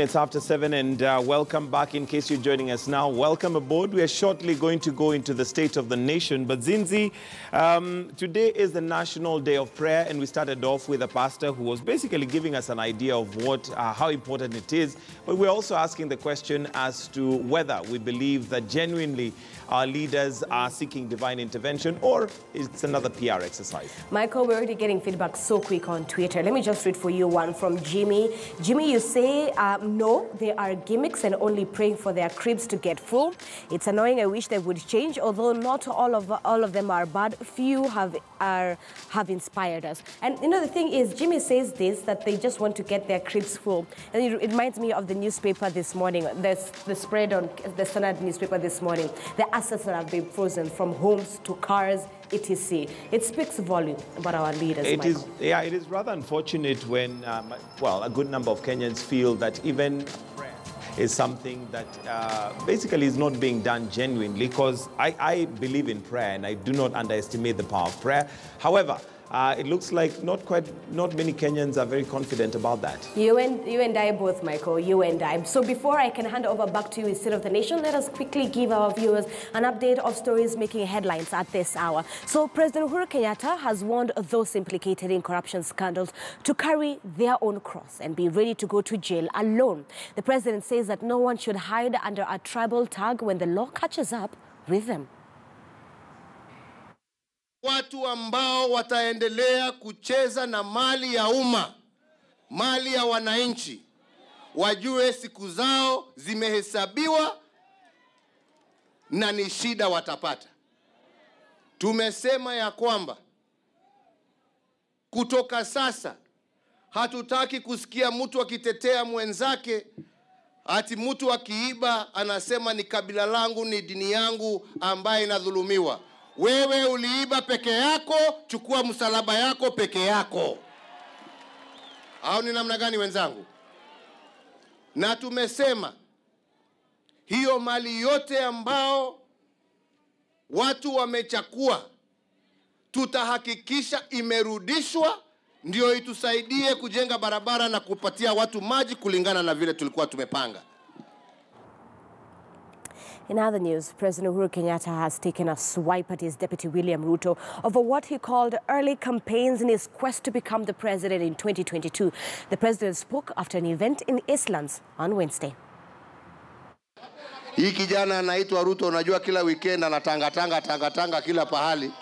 It's after 7 and welcome back. In case you're joining us now, welcome aboard. We are shortly going to go into the state of the nation. But Zinzi, today is the National Day of Prayer, and we started off with a pastor who was basically giving us an idea of how important it is. But we're also asking the question as to whether we believe that genuinely our leaders are seeking divine intervention, or it's another PR exercise. Michael, we're already getting feedback so quick on Twitter. Let me just read for you one from Jimmy. Jimmy, you say, no, they are gimmicks and only praying for their cribs to get full. It's annoying. I wish they would change, although not all of them are bad. Few have inspired us. And you know, the thing is, Jimmy says this, that they just want to get their cribs full. And it reminds me of the newspaper this morning, the spread on the Standard newspaper this morning. The assets that have been frozen from homes to cars, etc. It speaks volume about our leaders. It is rather unfortunate when, a good number of Kenyans feel that even prayer is something that basically is not being done genuinely, because I believe in prayer and I do not underestimate the power of prayer. However, it looks like not many Kenyans are very confident about that. You and I both, Michael, you and I. So before I can hand over back to you in State of the Nation, let us quickly give our viewers an update of stories making headlines at this hour. So President Uhuru Kenyatta has warned those implicated in corruption scandals to carry their own cross and be ready to go to jail alone. The president says that no one should hide under a tribal tag when the law catches up with them. Watu ambao wataendelea kucheza na mali ya umma, mali ya wananchi, wajue siku zao zimehesabiwa na ni shida watapata. Tumesema ya kwamba kutoka sasa hatutaki kusikia mtu akitetea mwenzake, ati mtu akiiba anasema ni kabila langu, ni dini yangu ambaye inadhulumiwa. Wewe uliiba peke yako, chukua msalaba yako peke yako. Au ni namna gani wenzangu? Na tumesema hiyo mali yote ambao watu wamechakua, tutahakikisha imerudishwa, ndio itusaidie kujenga barabara na kupatia watu maji kulingana na vile tulikuwa tumepanga. In other news, President Uhuru Kenyatta has taken a swipe at his deputy William Ruto over what he called early campaigns in his quest to become the president in 2022. The president spoke after an event in Eastlands on Wednesday. Hii kijana anaitwa Ruto, unajua kila weekend anatanga kila pahali.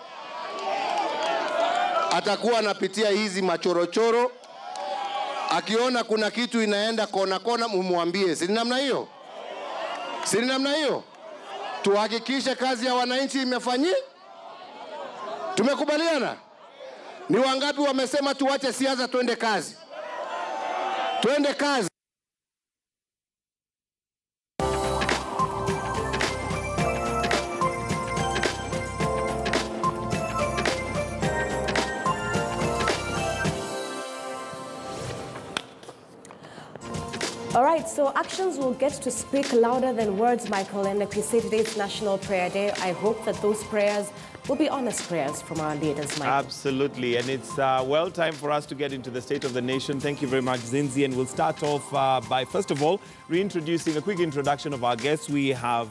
Atakuwa anapitia hizi machorochoro. Akiona kuna kitu inaenda kona mumwambie. Si namna hiyo? Si namna hiyo? Tuhakikishe kazi ya wananchi imefanyika. Tumekubaliana? Ni wangapi wamesema tuache siasa tuende kazi? Tuende kazi. All right, so actions will get to speak louder than words, Michael. And like we say, today's National Prayer Day. I hope that those prayers will be honest prayers from our leaders, Michael. Absolutely. And it's time for us to get into the State of the Nation. Thank you very much, Zinzi. And we'll start off by, first of all, reintroducing a quick introduction of our guests. We have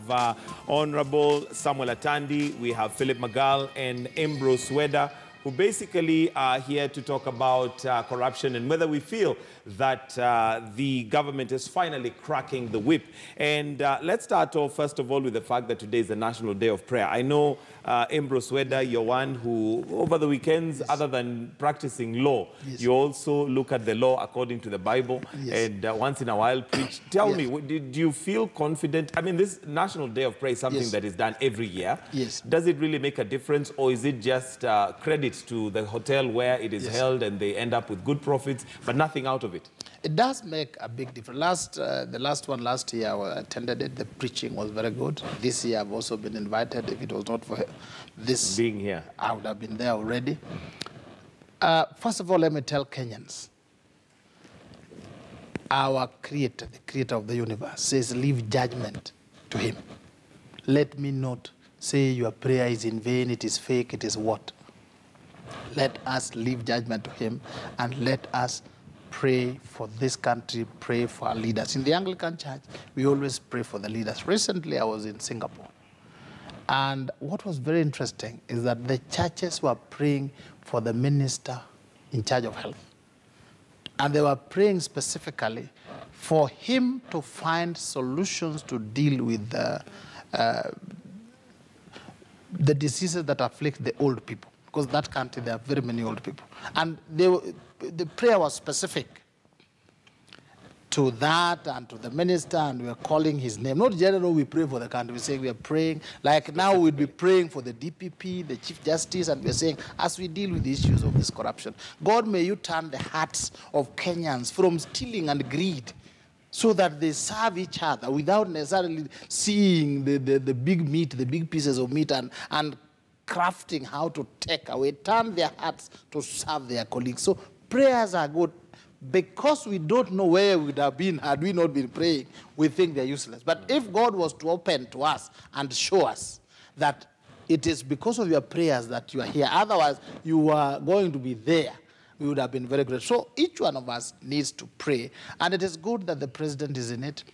Honorable Samuel Atandi, we have Philip Magal, and Ambrose Weda, who basically are here to talk about corruption and whether we feel that the government is finally cracking the whip. And let's start off, first of all, with the fact that today is the National Day of Prayer. I know, Ambrose Weda, you're one who, over the weekends, other than practicing law, you also look at the law according to the Bible, and once in a while preach. Tell me, do you feel confident? I mean, this National Day of Prayer is something that is done every year. Does it really make a difference, or is it just credit to the hotel where it is held and they end up with good profits, but nothing out of it? It does make a big difference. The last one last year I attended it. The preaching was very good. This year I've also been invited. If it was not for this being here, I would have been there already. First of all, let me tell Kenyans, our Creator, the Creator of the universe, says, leave judgment to Him. Let me not say your prayer is in vain, it is fake, it is what? Let us leave judgment to Him, and let us pray for this country, pray for our leaders. In the Anglican Church, we always pray for the leaders. Recently, I was in Singapore. And what was very interesting is that the churches were praying for the minister in charge of health. And they were praying specifically for him to find solutions to deal with the diseases that afflict the old people. Because that country, there are very many old people. And the prayer was specific to that and to the minister, and we were calling his name. Not generally we pray for the country. We say we are praying. Like now we'd be praying for the DPP, the Chief Justice, and we're saying, as we deal with the issues of this corruption, God, may you turn the hearts of Kenyans from stealing and greed so that they serve each other without necessarily seeing the big meat, the big pieces of meat, and crafting how to take away. Turn their hearts to serve their colleagues. So prayers are good. Because we don't know where we would have been had we not been praying, we think they're useless. But if God was to open to us and show us that it is because of your prayers that you are here, otherwise you are going to be there, we would have been very grateful. So each one of us needs to pray. And it is good that the president is in it.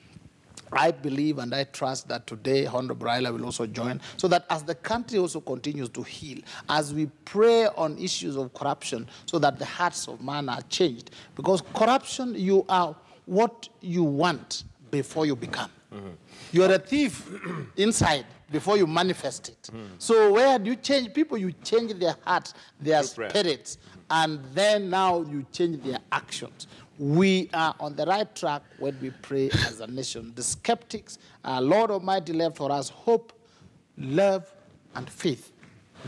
I believe and I trust that today Honorable Raila will also join, so that as the country also continues to heal, as we pray on issues of corruption, so that the hearts of man are changed. Because corruption, you are what you want before you become. You are a thief inside before you manifest it. So where do you change people? You change their hearts, their spirits, and then now you change their actions. We are on the right track when we pray as a nation. The skeptics, our Lord Almighty left for us hope, love, and faith.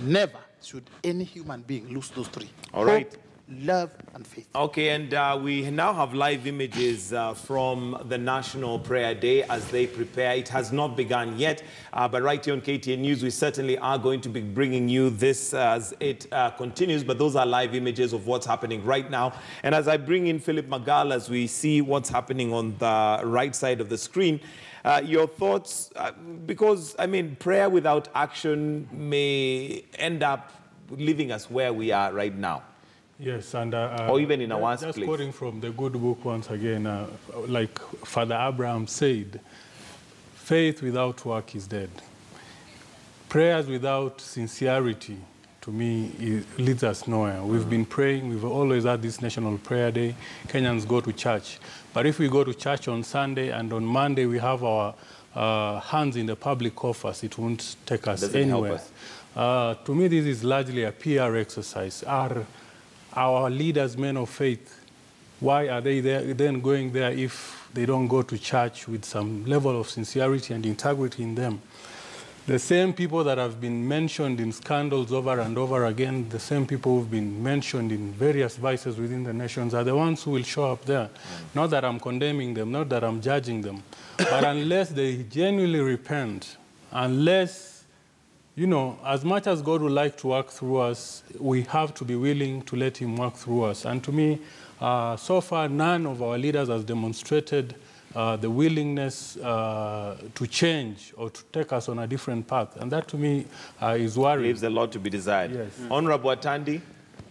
Never should any human being lose those three. All right. Hope, love, and faith. Okay, and we now have live images from the National Prayer Day as they prepare. It has not begun yet, but right here on KTN News, we certainly are going to be bringing you this as it continues, but those are live images of what's happening right now. And as I bring in Philip Magal, as we see what's happening on the right side of the screen, your thoughts, because, I mean, prayer without action may end up leaving us where we are right now. Yes, and or even in a worse place. Just quoting from the good book once again, like Father Abraham said, faith without work is dead. Prayers without sincerity, to me, leads us nowhere. We've been praying, we've always had this National Prayer Day. Kenyans go to church. But if we go to church on Sunday and on Monday we have our hands in the public coffers, it won't take us anywhere. To me, this is largely a PR exercise. Our leaders, men of faith, why are they then going there if they don't go to church with some level of sincerity and integrity in them? The same people that have been mentioned in scandals over and over again, the same people who've been mentioned in various vices within the nations are the ones who will show up there. Not that I'm condemning them, not that I'm judging them, but unless they genuinely repent, unless, you know, as much as God would like to work through us, we have to be willing to let him work through us. And to me, so far, none of our leaders has demonstrated the willingness to change or to take us on a different path. And that, to me, is worrying. Leaves a lot to be desired. Yes. Honorable Atandi?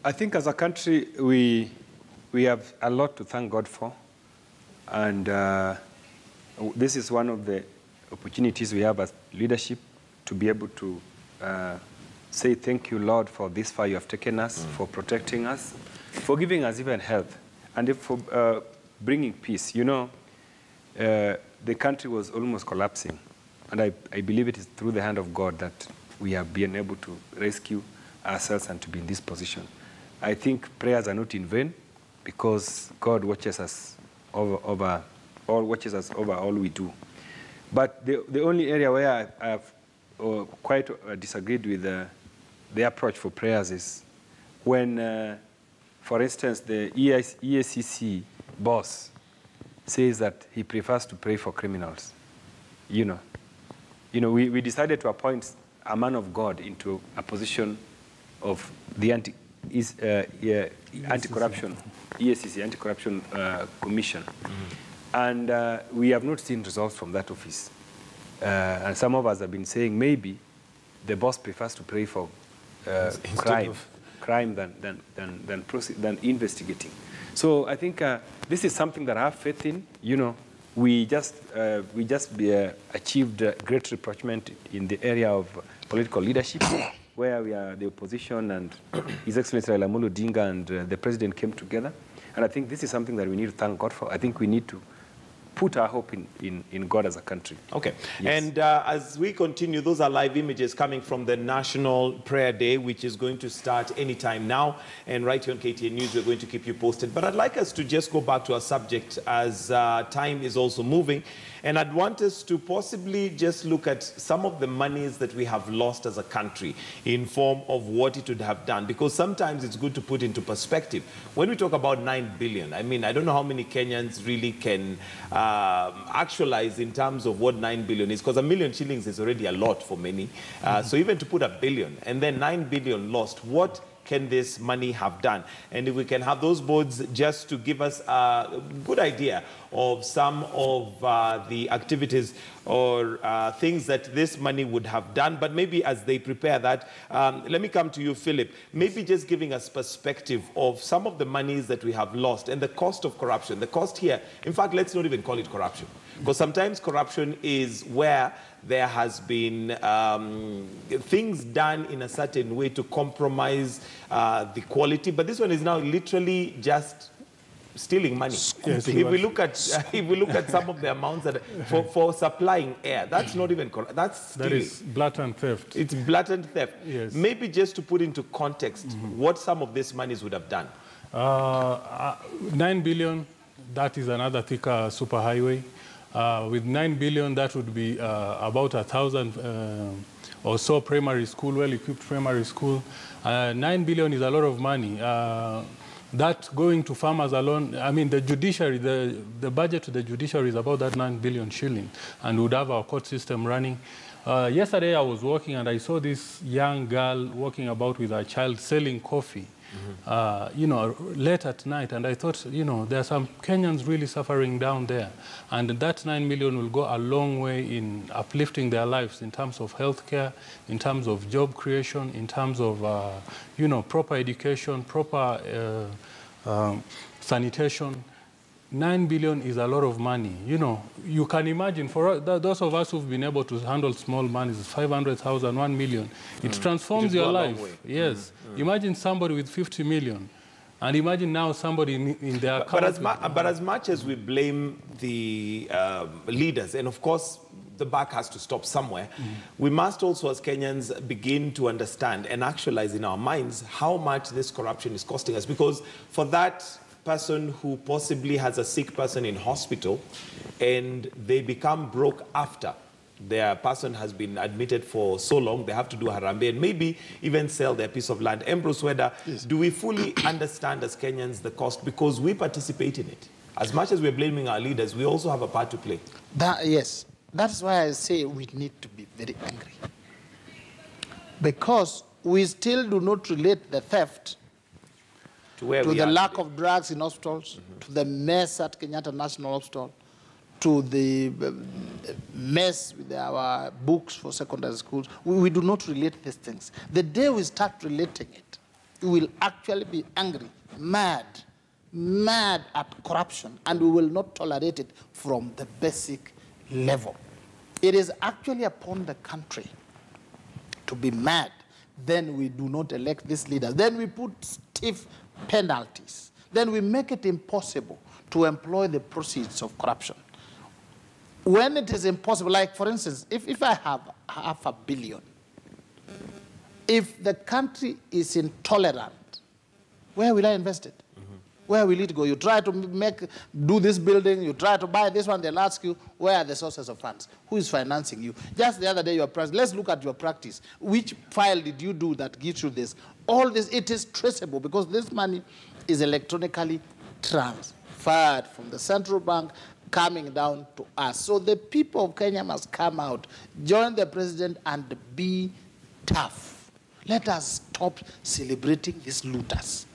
I think as a country, we have a lot to thank God for. And this is one of the opportunities we have as leadership to be able to say thank you, Lord, for this far you have taken us, for protecting us, for giving us even health, and for bringing peace. You know, the country was almost collapsing, and I believe it is through the hand of God that we have been able to rescue ourselves and to be in this position. I think prayers are not in vain, because God watches us over all we do. But the only area where I have quite disagreed with the approach for prayers is when, for instance, the EACC boss says that he prefers to pray for criminals. You know, we decided to appoint a man of God into a position of the anti-corruption, EACC, Anti-Corruption Commission. And we have not seen results from that office. And some of us have been saying maybe the boss prefers to pray for crime than investigating. So I think this is something that I have faith in. You know, we just achieved great rapprochement in the area of political leadership, where we are the opposition and His Excellency Raila Amolo Odinga and the President came together. And I think this is something that we need to thank God for. I think we need to put our hope in God as a country. Okay. Yes. And as we continue, those are live images coming from the National Prayer Day, which is going to start anytime now. And right here on KTN News, we're going to keep you posted. But I'd like us to just go back to our subject as time is also moving. And I'd want us to possibly just look at some of the monies that we have lost as a country in form of what it would have done. Because sometimes it's good to put into perspective. When we talk about 9 billion, I mean, I don't know how many Kenyans really can actualize in terms of what 9 billion is, because 1 million shillings is already a lot for many. So even to put 1 billion and then 9 billion lost, what can this money have done? And if we can have those boards just to give us a good idea of some of the activities or things that this money would have done. But maybe as they prepare that, let me come to you, Philip. Maybe just giving us perspective of some of the monies that we have lost and the cost of corruption. The cost here, in fact, let's not even call it corruption. Because sometimes corruption is where there has been things done in a certain way to compromise the quality. But this one is now literally just stealing money. Yes, if we look at some of the amounts that for supplying air, that's not even correct. That's stealing. That is blatant theft. It's blatant theft. Yes. Maybe just to put into context what some of these monies would have done. 9 billion, that is another thicker superhighway. With 9 billion, that would be about 1,000 or so primary school, well-equipped primary school. 9 billion is a lot of money. That going to farmers alone, I mean, the judiciary, the budget to the judiciary is about that 9 billion shilling, and would have our court system running. Yesterday, I was walking, and I saw this young girl walking about with her child selling coffee. You know, late at night, and I thought, you know, there are some Kenyans really suffering down there, and that 9 million will go a long way in uplifting their lives in terms of healthcare, in terms of job creation, in terms of, you know, proper education, proper sanitation. 9 billion is a lot of money. You know, you can imagine for those of us who've been able to handle small money, 500,000, 1 million, it transforms your life. Yes. Imagine somebody with 50 million, and imagine now somebody in their account. But as much as we blame the leaders, and of course the buck has to stop somewhere, we must also as Kenyans begin to understand and actualize in our minds how much this corruption is costing us. Because for that person who possibly has a sick person in hospital and they become broke after their person has been admitted for so long, they have to do harambe and maybe even sell their piece of land. Ambrose Weda, yes. Do we fully understand as Kenyans the cost? Because we participate in it. As much as we're blaming our leaders, we also have a part to play. Yes. That's why I say we need to be very angry. Because we still do not relate the theft to the lack of drugs in hospitals, to the mess at Kenyatta National Hospital, to the mess with our books for secondary schools. We do not relate these things. The day we start relating it, we will actually be angry, mad at corruption, and we will not tolerate it from the basic level. It is actually upon the country to be mad. Then we do not elect these leaders. Then we put stiff penalties. Then we make it impossible to employ the proceeds of corruption. When it is impossible, like for instance, if I have $500 million, if the country is intolerant, where will I invest it? Where will it go? You try to do this building, you try to buy this one, they'll ask you, where are the sources of funds? Who is financing you? Just the other day, let's look at your practice. Which file did you do that gives you this? All this, it is traceable because this money is electronically transferred from the central bank coming down to us. So the people of Kenya must come out, join the president, and be tough. Let us stop celebrating these looters.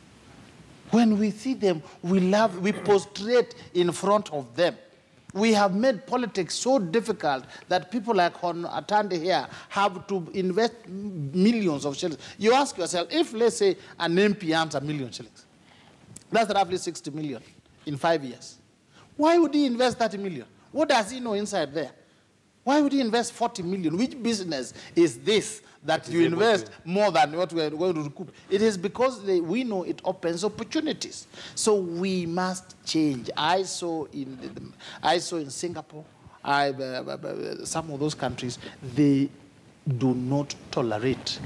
When we see them, we prostrate in front of them. We have made politics so difficult that people like Hon Atande here have to invest millions of shillings. You ask yourself, if let's say an MP earns $1 million shillings, That's roughly 60 million in 5 years. Why would he invest 30 million? What does he know inside there? Why would he invest 40 million? Which business is this that you invest more than what we are going to recoup? It is because we know it opens opportunities. So we must change. I saw in Singapore, some of those countries, they do not tolerate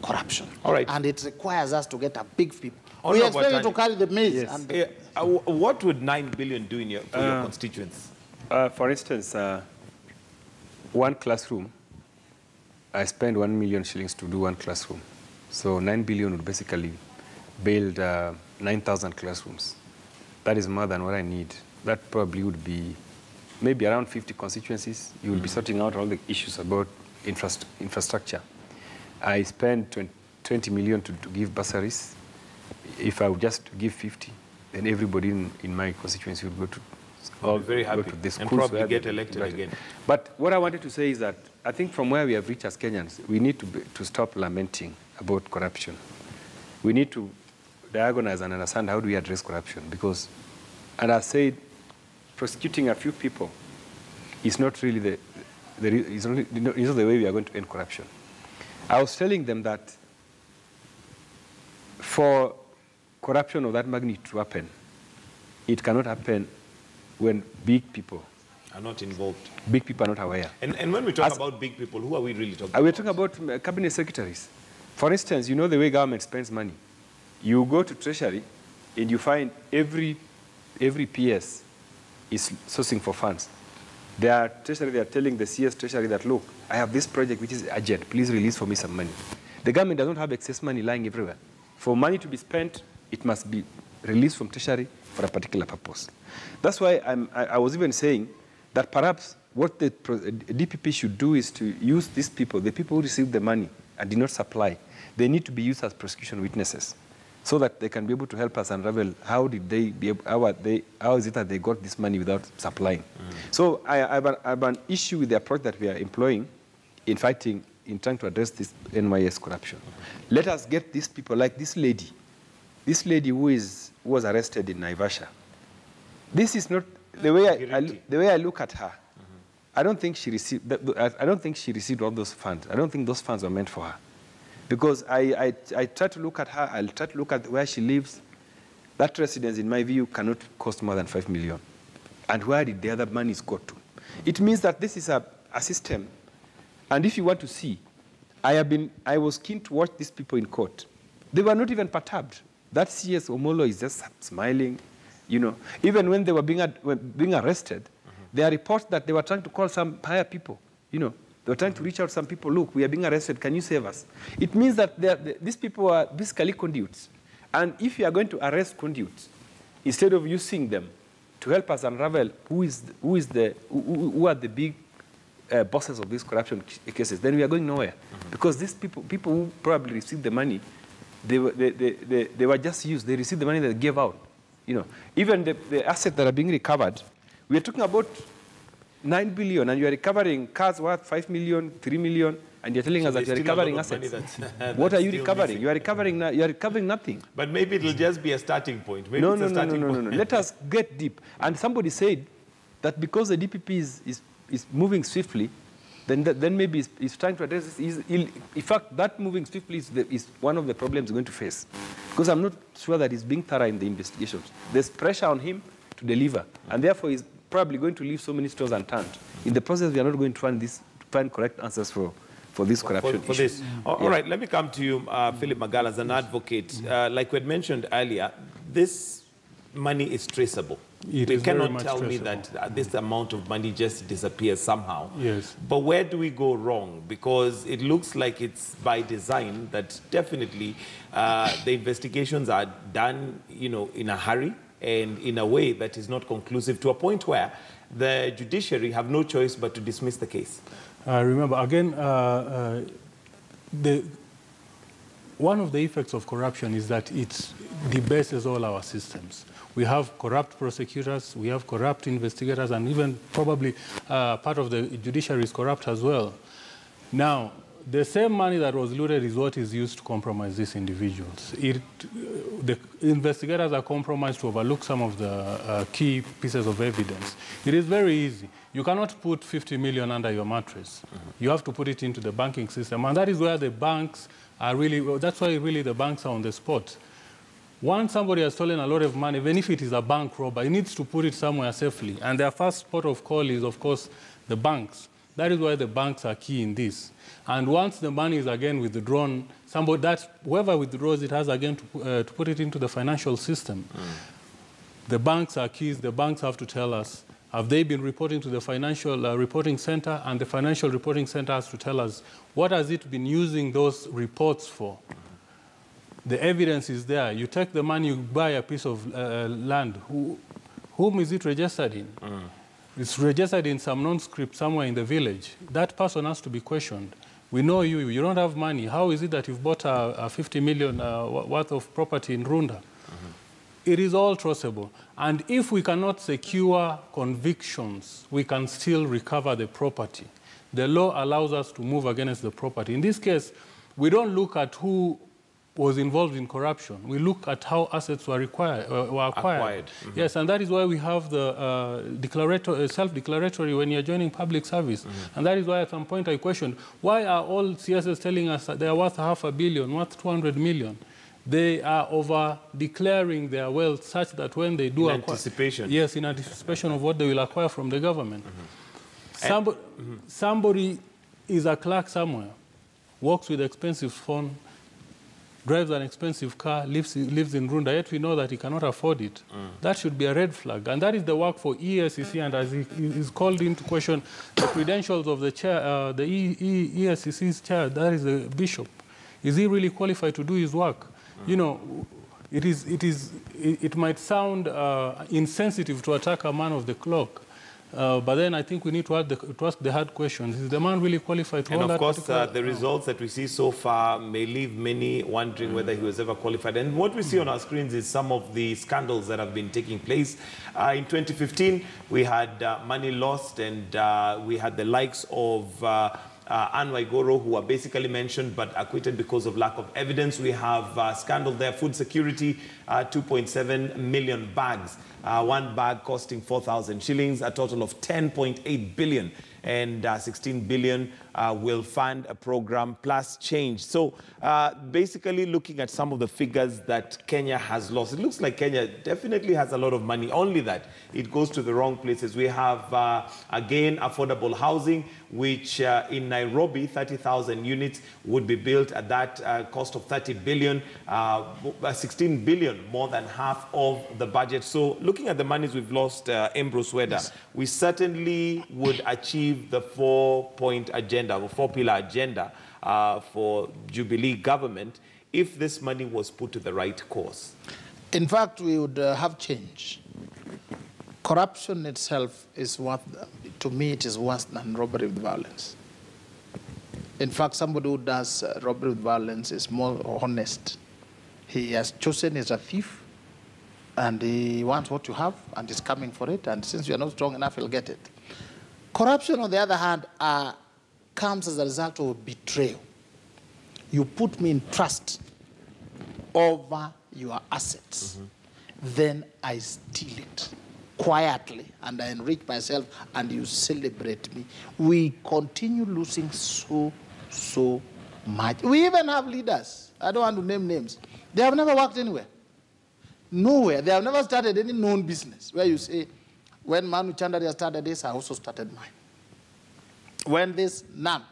corruption. All right. And it requires us to get a big people. We expect you to carry the maize. Yes. And what would 9 billion do for your constituents? For instance, one classroom, I spend 1 million shillings to do one classroom. So 9 billion would basically build 9,000 classrooms. That is more than what I need. That probably would be maybe around 50 constituencies. You will be sorting out all the issues about infrastructure. I spend 20 million to give bursaries. If I would just give 50, then everybody in my constituency would go to very happy to the schools and probably get elected again. But what I wanted to say is that I think from where we have reached as Kenyans, we need to stop lamenting about corruption. We need to diagnose and understand how do we address corruption. Because, and I said, prosecuting a few people is not really is not the way we are going to end corruption. I was telling them that for corruption of that magnitude to happen, it cannot happen when big people are not involved. Big people are not aware. And when we talk about big people, who are we really talking about? We're talking about cabinet secretaries. For instance, you know the way government spends money. You go to Treasury and you find every PS is sourcing for funds. They are telling the CS Treasury that, look, I have this project which is urgent. Please release for me some money. The government does not have excess money lying everywhere. For money to be spent, it must be released from Treasury for a particular purpose. That's why I was even saying that perhaps what the DPP should do is to use these people, the people who received the money and did not supply, they need to be used as prosecution witnesses so that they can be able to help us unravel how is it that they got this money without supplying. So I have an issue with the approach that we are employing in fighting, in trying to address this NYS corruption. Let us get these people, like this lady who was arrested in Naivasha. This is not the way I look at her. I don't think she received all those funds. I don't think those funds were meant for her. Because I try to look at her, I'll try to look at where she lives. That residence, in my view, cannot cost more than 5 million. And where did the other monies go to? It means that this is a system. And if you want to see, I was keen to watch these people in court. They were not even perturbed. That CS Omolo is just smiling, you know. Even when they were being arrested, there are reports that they were trying to call some higher people, you know. They were trying to reach out to some people, look, we are being arrested, can you save us? It means that these people are basically conduits. And if you are going to arrest conduits, instead of using them to help us unravel who are the big bosses of these corruption cases, then we are going nowhere. Because these people who probably received the money, they were just used. They received the money that they gave out. You know, even the assets that are being recovered, we are talking about 9 billion, and you are recovering cars worth 5 million, 3 million, and you're telling us that you're recovering assets. What are you recovering? You are recovering nothing. But maybe it'll just be a starting point. Maybe No. Let us get deep. And somebody said that because the DPP is moving swiftly, then maybe it's trying to address this. In fact, that moving swiftly is one of the problems we're going to face. Because I'm not sure that he's being thorough in the investigations. There's pressure on him to deliver, and therefore he's probably going to leave so many stones unturned. In the process, we are not going to find correct answers for this corruption for this. All right, let me come to you, Philip Magala, as an advocate. Like we had mentioned earlier, this money is traceable. You cannot tell me that this amount of money just disappears somehow. Yes. But where do we go wrong? Because it looks like it's by design that definitely the investigations are done, you know, in a hurry and in a way that is not conclusive, to a point where the judiciary have no choice but to dismiss the case. Remember, again, one of the effects of corruption is that it debases all our systems. We have corrupt prosecutors, we have corrupt investigators, and even probably part of the judiciary is corrupt as well. Now, the same money that was looted is what is used to compromise these individuals. The investigators are compromised to overlook some of the key pieces of evidence. It is very easy. You cannot put 50 million under your mattress. You have to put it into the banking system. And that is where the banks are really, that's why really the banks are on the spot. Once somebody has stolen a lot of money, even if it is a bank robber, he needs to put it somewhere safely. And their first port of call is, of course, the banks. That is why the banks are key in this. And once the money is again withdrawn, whoever withdraws it has again to put it into the financial system. The banks are keys. The banks have to tell us, have they been reporting to the financial reporting center? And the financial reporting center has to tell us, what has it been using those reports for? The evidence is there. You take the money, you buy a piece of land. Whom is it registered in? It's registered in some non-script somewhere in the village. That person has to be questioned. We know you. You don't have money. How is it that you've bought a 50 million worth of property in Runda? It is all traceable. And if we cannot secure convictions, we can still recover the property. The law allows us to move against the property. In this case, we don't look at who was involved in corruption. We look at how assets were acquired. Yes, and that is why we have the self-declaratory when you're joining public service. And that is why at some point I questioned, why are all CSs telling us that they are worth $500 million, worth 200 million? They are over-declaring their wealth such that when they do acquire... anticipation. Yes, in anticipation of what they will acquire from the government. Somebody is a clerk somewhere, works with expensive phone, drives an expensive car, lives in Runda, yet we know that he cannot afford it. That should be a red flag. And that is the work for ESCC, and as he is called into question, the credentials of the chair, the ESCC's chair, that is the bishop. Is he really qualified to do his work? You know, it might sound insensitive to attack a man of the clock, but then I think we need to ask the hard questions. Is the man really qualified to hold that? And of course, the results that we see so far may leave many wondering whether he was ever qualified. And what we see on our screens is some of the scandals that have been taking place. In 2015, we had money lost, and we had the likes of Anne Waigoro, who are basically mentioned but acquitted because of lack of evidence. We have scandal there, food security, 2.7 million bags. One bag costing 4,000 shillings, a total of 10.8 billion, and 16 billion will fund a program plus change. So basically looking at some of the figures that Kenya has lost, it looks like Kenya definitely has a lot of money, only that it goes to the wrong places. We have, again, affordable housing, which in Nairobi, 30,000 units would be built at that cost of 30 billion, 16 billion, more than half of the budget. So looking at the monies we've lost, Ambrose Weda, yes, we certainly would achieve the four-point agenda, or four-pillar agenda for Jubilee government if this money was put to the right course. In fact, we would have change. Corruption itself is worth, to me, it is worse than robbery with violence. In fact, somebody who does robbery with violence is more honest. He has chosen as a thief, and he wants what you have, and he's coming for it, and since you are not strong enough, he'll get it. Corruption, on the other hand, comes as a result of betrayal. You put me in trust over your assets, then I steal it quietly, and I enrich myself, and you celebrate me. We continue losing so much. We even have leaders. I don't want to name names. They have never worked anywhere. Nowhere. They have never started any known business where you say, when Manu Chandari started this, I also started mine. When this, none.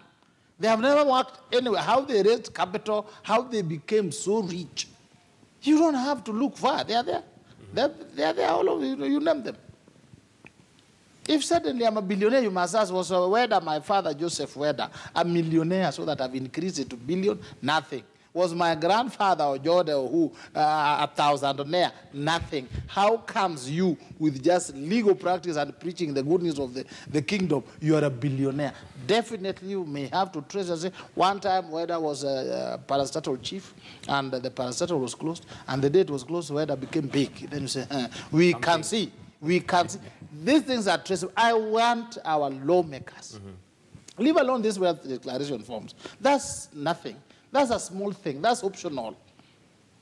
They have never worked anywhere. How they raised capital, how they became so rich. You don't have to look far. They are there. They are there all over. You name them. If suddenly I'm a billionaire, you must ask, was Weda, my father, Joseph Weda, a millionaire so that I've increased it to billion? Nothing. Was my grandfather or Jordan or who a thousandaire? Nothing. How comes you, with just legal practice and preaching the good news of the kingdom, you are a billionaire? Definitely you may have to trace and say, one time Weda was a parastatal chief, and the parastatal was closed, and the day it was closed, Weda became big. Then you say, we can see. We can see. These things are traceable. I want our lawmakers Leave alone these wealth declaration forms. That's nothing. That's a small thing. That's optional.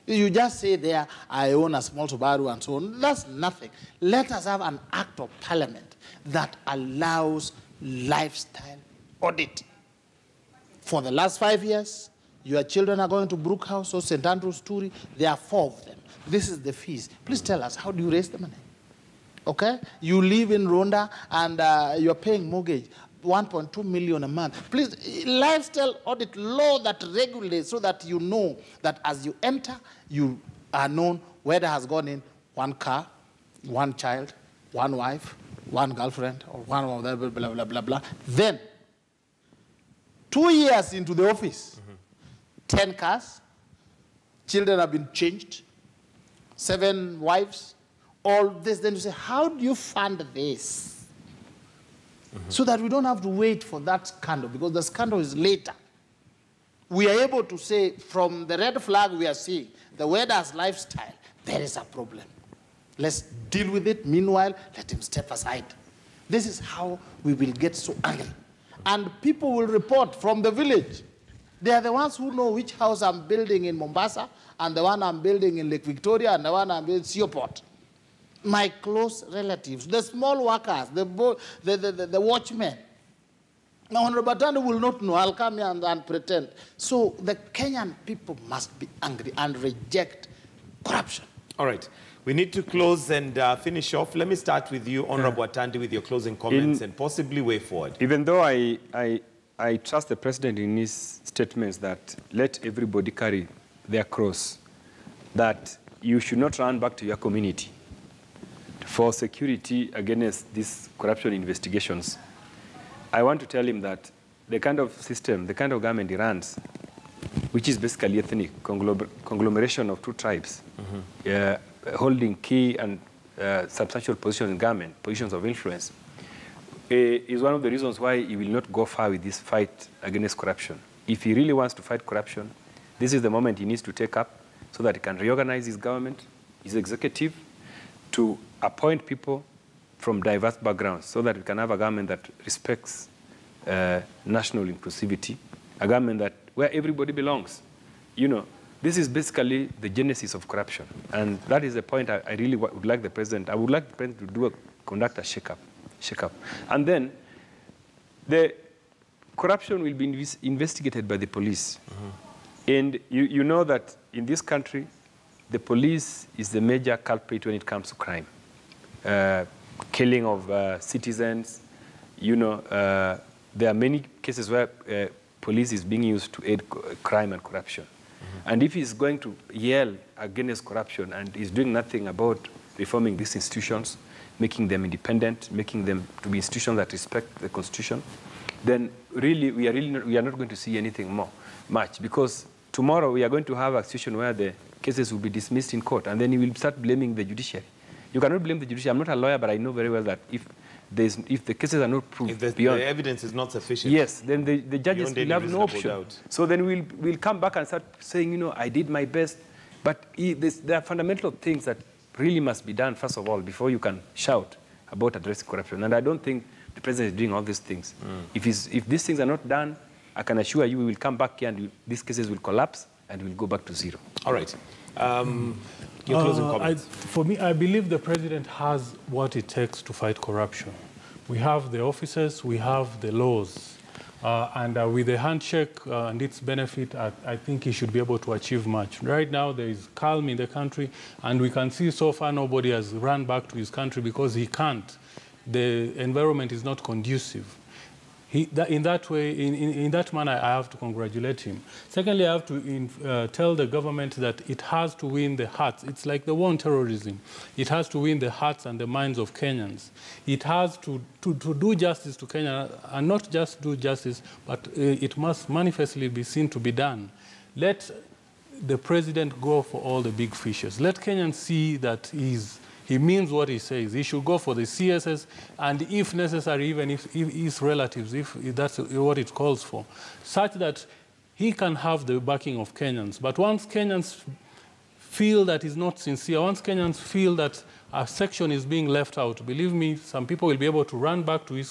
You just say there, I own a small Subaru and so on. That's nothing. Let us have an act of parliament that allows lifestyle audit. For the last 5 years, your children are going to Brook House or St. Andrew's Turi. There are 4 of them. This is the fees. Please tell us, how do you raise the money? Okay? You live in Rwanda and you're paying mortgage, 1.2 million a month. Please, lifestyle audit law that regulates so that you know that as you enter, you are known where there has gone in 1 car, 1 child, 1 wife, 1 girlfriend, or 1 of that, blah, blah, blah, blah. Then, 2 years into the office, 10 cars, children have been changed, 7 wives, all this. Then you say, how do you fund this? So that we don't have to wait for that scandal, because the scandal is later. We are able to say, from the red flag we are seeing, the weather's lifestyle, there is a problem. Let's deal with it. Meanwhile, let him step aside. This is how we will get so angry. And people will report from the village. They are the ones who know which house I'm building in Mombasa, and the one I'm building in Lake Victoria, and the one I'm building in Seaport. My close relatives, the small workers, the watchmen. Now, Honorable Tando will not know. I'll come here and pretend. So the Kenyan people must be angry and reject corruption. All right. We need to close and finish off. Let me start with you, Honorable Atandi, with your closing comments and possibly way forward. Even though I trust the President in his statements that let everybody carry their cross, that you should not run back to your community for security against these corruption investigations. I want to tell him that the kind of system, the kind of government he runs, which is basically ethnic conglomeration of 2 tribes, holding key and substantial positions in government, positions of influence, is one of the reasons why he will not go far with this fight against corruption. If he really wants to fight corruption, this is the moment he needs to take up so that he can reorganize his government, his executive, to appoint people from diverse backgrounds so that we can have a government that respects national inclusivity, a government that where everybody belongs. You know, this is basically the genesis of corruption. And that is the point I really would like the President, I would like the President to conduct a shake-up. And then the corruption will be investigated by the police. And you know that in this country, the police is the major culprit when it comes to crime. Killing of citizens, you know, there are many cases where police is being used to aid crime and corruption. And if he's going to yell against corruption and is doing nothing about reforming these institutions, making them independent, making them to be institutions that respect the Constitution, then really we are not going to see anything much, because tomorrow we are going to have a situation where the cases will be dismissed in court, and then he will start blaming the judiciary. You cannot blame the judiciary. I'm not a lawyer, but I know very well that if the cases are not proved if beyond, the evidence is not sufficient, yes, then the judges will have no option. Doubt. So then we'll come back and start saying, you know, I did my best. But there are fundamental things that really must be done, first of all, before you can shout about addressing corruption. And I don't think the President is doing all these things. If these things are not done, I can assure you we will come back here and these cases will collapse and we'll go back to zero. All right. Your closing comments. For me, I believe the President has what it takes to fight corruption. We have the officers, we have the laws. And with the handshake and its benefit, I think he should be able to achieve much. Right now, there is calm in the country, and we can see so far nobody has run back to his country because he can't. The environment is not conducive. In that way, in that manner, I have to congratulate him. Secondly, I have to tell the government that it has to win the hearts. It's like the war on terrorism. It has to win the hearts and the minds of Kenyans. It has to do justice to Kenya, and not just do justice, but it must manifestly be seen to be done. Let the President go for all the big fishes. Let Kenyans see that he means what he says. He should go for the CSS, and if necessary, even if his relatives, if that's what it calls for, such that he can have the backing of Kenyans. But once Kenyans feel that he's not sincere, once Kenyans feel that a section is being left out. Believe me, some people will be able to run back to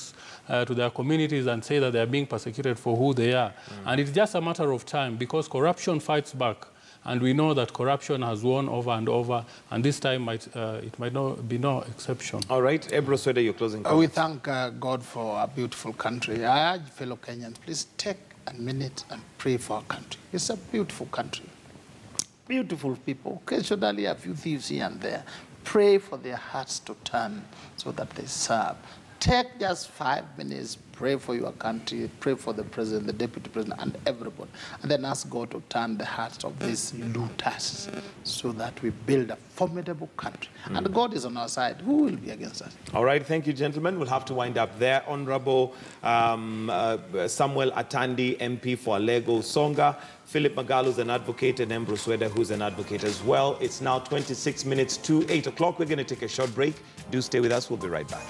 their communities and say that they are being persecuted for who they are. And it's just a matter of time, because corruption fights back. And we know that corruption has won over and over, and this time it might not be no exception. All right, Ebro Swede, your closing comments. We thank God for our beautiful country. I urge fellow Kenyans, please take a minute and pray for our country. It's a beautiful country. Beautiful people. Occasionally a few thieves here and there. Pray for their hearts to turn so that they serve. Take just 5 minutes, pray for your country, pray for the president, the deputy president, and everybody. And then ask God to turn the hearts of these looters so that we build a formidable country. And God is on our side. Who will be against us? All right, thank you, gentlemen. We'll have to wind up there. Honorable Samuel Atandi, MP for Alego Songa, Philip Magalu is an advocate, and Embro Swede, who's an advocate as well. It's now 26 minutes to 8 o'clock. We're going to take a short break. Do stay with us. We'll be right back.